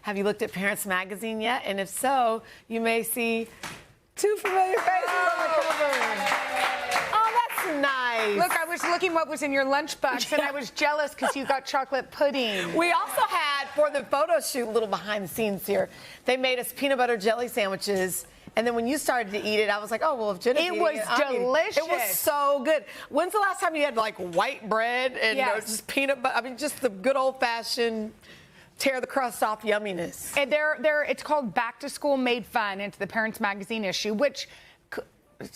have you looked at Parents Magazine yet? And if so, you may see 2 familiar faces on the cover. Oh, that's nice. Look, I was looking what was in your lunchbox, and I was jealous because you got chocolate pudding. We also had, for the photo shoot, a little behind the scenes here, they made us peanut butter jelly sandwiches. And then when you started to eat it, I was like, oh, well, if Jenna's eating it was delicious. It was so good. When's the last time you had, like, white bread and just peanut butter? I mean, just the good old-fashioned tear the crust off yumminess. And it's called Back to School Made Fun. It's the Parents Magazine issue, which,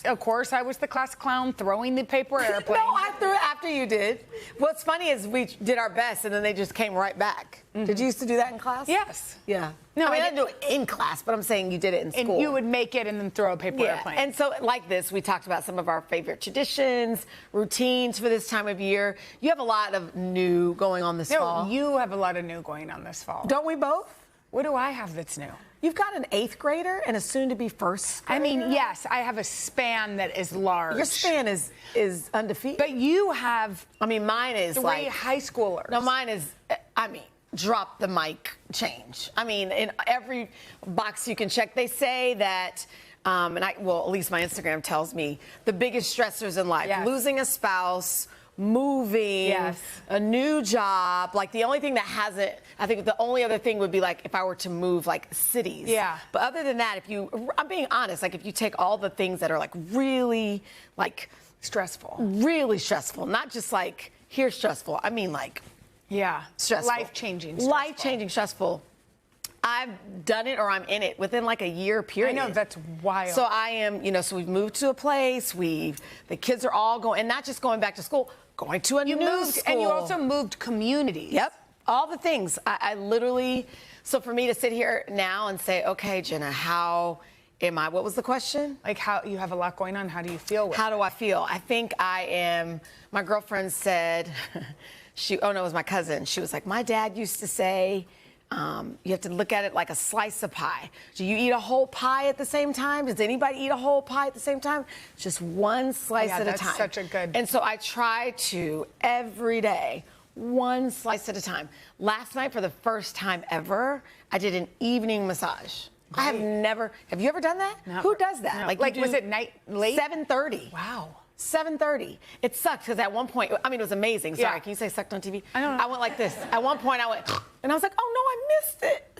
of course, I was the class clown throwing the paper airplane. No, I threw it after you did. What's funny is we did our best, and then they just came right back. Did you used to do that in class? Yes. Yeah. No, I mean, I didn't do it in class, but I'm saying you did it in school. And you would make it and then throw a paper airplane. And so, like this, we talked about some of our favorite traditions, routines for this time of year. You have a lot of new going on this fall. No, you have a lot of new going on this fall. Don't we both? What do I have that's new? You've got an 8th grader and a soon-to-be 1st grader. I mean, yes, I have a span that is large. Your span is undefeated. But you have, I mean, mine is 3 high schoolers. No, mine is, I mean, drop the mic change. I mean, in every box you can check, they say that, well, at least my Instagram tells me, the biggest stressors in life, losing a spouse, moving, a new job, like the only thing that hasn't, I think the only other thing would be like if I were to move like cities. Yeah. But other than that, I'm being honest, like if you take all the things that are like really like stressful, not just like here's stressful, I mean like stressful. Life-changing stressful. I've done it or I'm in it within like a year period. I know, that's wild. So I am, so we've moved to a place, the kids are all going, and not just going back to school, going to a new school. And you also moved communities. Yep, all the things. I literally, so for me to sit here now and say, okay, Jenna, how am I, what was the question? Like how, you have a lot going on, how do you feel? How do I feel? I think I am, my girlfriend said, it was my cousin. She was like, my dad used to say, you have to look at it like a slice of pie. Do you eat a whole pie at the same time? Does anybody eat a whole pie at the same time? Just one slice at a time. That's such a good. And so I try to every day, one slice at a time. Last night, for the first time ever, I did an evening massage. Great. Have you ever done that? Never. Who does that? No. Like was it late? 7:30. Wow. 7:30. It sucked because at one point, I mean, it was amazing. Sorry, can you say sucked on TV? I don't know. I went like this. At one point, I went, and I was like, oh no, I missed it.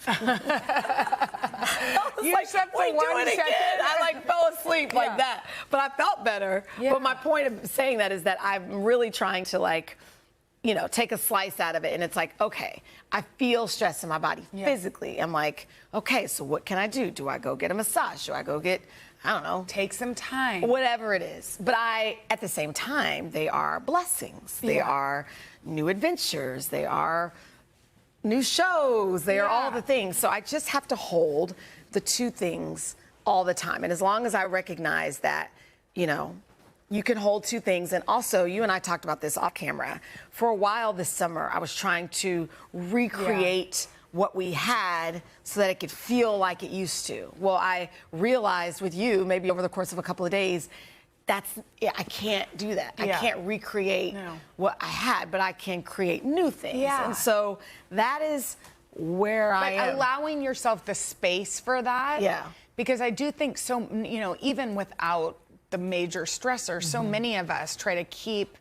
You like, slept for 1 second. I like fell asleep like that, but I felt better. Yeah. But my point of saying that is that I'm really trying to like, take a slice out of it, and it's like, okay, I feel stress in my body physically. I'm like, okay, so what can I do? Do I go get a massage? Do I go get, I don't know. Take some time. Whatever it is. But at the same time, they are blessings. They are new adventures. They are new shows. They are all the things. So I just have to hold the 2 things all the time. And as long as I recognize that, you can hold 2 things. And also, you and I talked about this off camera. For a while this summer, I was trying to recreate what we had so that it could feel like it used to. Well, I realized with you, maybe over the course of a couple of days, I can't do that. I can't recreate what I had, but I can create new things. Yeah. And so that is where I am. Allowing yourself the space for that. Yeah. Because I do think so, even without the major stressors, so many of us try to keep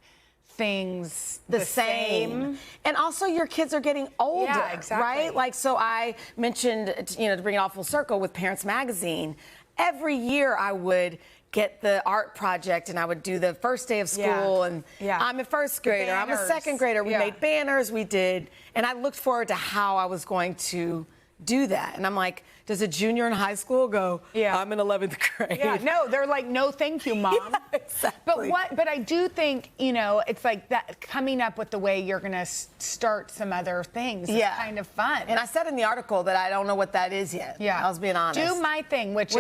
things the same. And also your kids are getting older, right? Like, so I mentioned, to bring it all full circle with Parents Magazine, every year I would get the art project and I would do the first day of school and I'm a 1st grader, I'm a 2nd grader. We made banners, and I looked forward to how I was going to do that. And I'm like, does a junior in high school go, I'm in 11th grade? Yeah, no, they're like, no, thank you, Mom. Yeah, exactly. But I do think, it's like that coming up with the way you're going to start some other things is kind of fun. And I said in the article that I don't know what that is yet. Yeah. I was being honest. Do my thing, which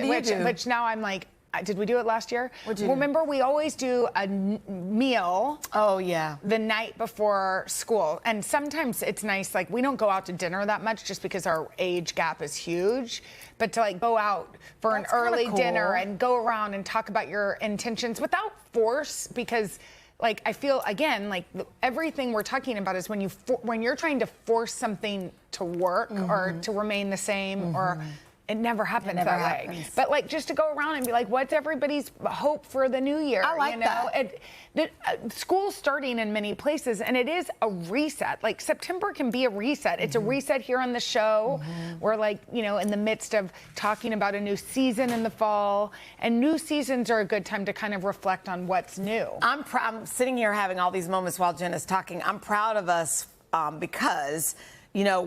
now I'm like, did we do it last year? Remember, we always do a meal. Oh, yeah. The night before school. And sometimes it's nice, like, we don't go out to dinner that much just because our age gap is huge. But to, like, go out for an early dinner and go around and talk about your intentions without force, because like, I feel, again, like everything we're talking about is when you're trying to force something to work or to remain the same or it never happens that way. But like just to go around and be like, what's everybody's hope for the new year? I like that. School's starting in many places, and it is a reset. Like September can be a reset. It's a reset here on the show. We're like, you know, in the midst of talking about a new season in the fall, and new seasons are a good time to kind of reflect on what's new. I'm sitting here having all these moments while Jenna's talking. I'm proud of us because, you know,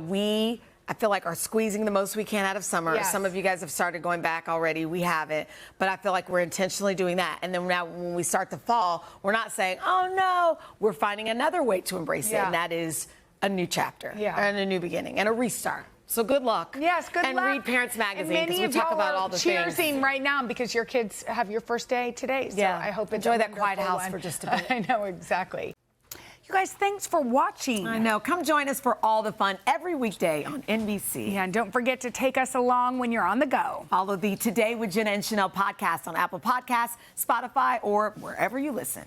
I feel like are squeezing the most we can out of summer. Yes. Some of you guys have started going back already. We haven't. But I feel like we're intentionally doing that. And then now when we start the fall, we're not saying, oh, no. We're finding another way to embrace it. And that is a new chapter and a new beginning and a restart. So good luck. Yes, good luck. And read Parents Magazine because we talk about all the things. Cheersing right now because your kids have your first day today. So I hope it's enjoy that quiet house for just a bit. I know, exactly. You guys, thanks for watching. I know. Come join us for all the fun every weekday on NBC. Yeah, and don't forget to take us along when you're on the go. Follow the Today with Jenna and Sheinelle podcast on Apple Podcasts, Spotify, or wherever you listen.